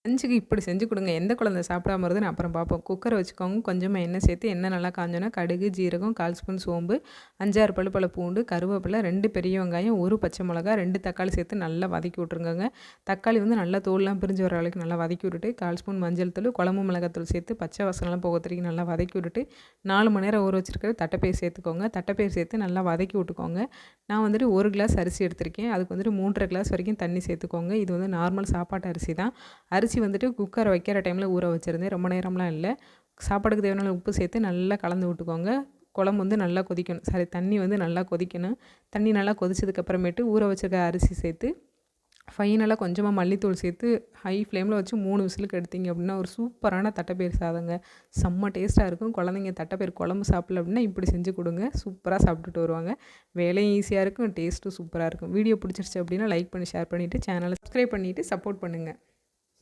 லஞ்சுக்கு இப்படி செஞ்சு கொடுங்க. எந்த குழந்தை சாப்பிடாம வருதுன்னு அப்புறம் பார்ப்போம். குக்கரை வச்சுக்கோங்க. கொஞ்சமா எண்ணெய் சேர்த்து எண்ணெய் நல்லா காஞ்சோன்னா கடுகு, ஜீரகம், 1/4 ஸ்பூன் சோம்பு, 5, 6 பல்லு பூண்டு, கருவேப்பிலை, 2 பெரிய வெங்காயம், 1 பச்சை மிளகா, 2 தக்காளி சேர்த்து நல்லா வதக்கி விட்ருங்கங்க. தக்காளி வந்து நல்லா தோல்லாம் பிரிஞ்சு வர அளவுக்கு நல்லா வதக்கி விட்டுட்டு 1/4 ஸ்பூன் மஞ்சள் தூள், குழம்பு மிளகாத்தூள் சேர்த்து பச்சை வாசனைலாம் போக வரைக்கும் நல்லா வதக்கி விட்டுட்டு 4 மணி நேரம் ஊற வச்சிருக்கிற தட்டைப்பயிறு சேர்த்துக்கோங்க. தட்டைப்பயிறு சேர்த்து நல்லா வதக்கி விட்டுக்கோங்க. நான் வந்துட்டு 1 கிளாஸ் அரிசி எடுத்திருக்கேன். அதுக்கு வந்துட்டு 3 1/2 கிளாஸ் வரைக்கும் தண்ணி சேர்த்துக்கோங்க. இது வந்து நார்மல் சாப்பாட்டு அரிசி தான். அரிசி வந்துட்டு குக்கரை வைக்கிற டைமில் ஊற வச்சுருந்தேன். ரொம்ப நேரம்லாம் இல்லை. சாப்பாடுக்கு தேவையான உப்பு சேர்த்து நல்லா கலந்து விட்டுக்கோங்க. குழம்பு வந்து நல்லா கொதிக்கணும். தண்ணி வந்து நல்லா கொதிக்கணும். தண்ணி நல்லா கொதிச்சதுக்கப்புறமேட்டு ஊற வச்சுருக்க அரிசி சேர்த்து ஃபைனலாக கொஞ்சமாக மல்லித்தூள் சேர்த்து ஹை ஃப்ளேமில் வச்சு 3 விசிலுக்கு எடுத்தீங்க அப்படின்னா ஒரு சூப்பரான தட்டைப்பயிறு சாதங்க. செம்ம டேஸ்ட்டாக இருக்கும். குழந்தைங்க தட்டைப்பயிறு குழம்பு சாப்பிடல அப்படின்னா இப்படி செஞ்சு கொடுங்க. சூப்பராக சாப்பிட்டுட்டு வருவாங்க. வேலையும் ஈஸியாக இருக்கும், டேஸ்ட்டும் சூப்பராக இருக்கும். வீடியோ பிடிச்சிருச்சு அப்படின்னா லைக் பண்ணி ஷேர் பண்ணிவிட்டு சேனலை சப்ஸ்கிரைப் பண்ணிவிட்டு சப்போர்ட் பண்ணுங்கள்.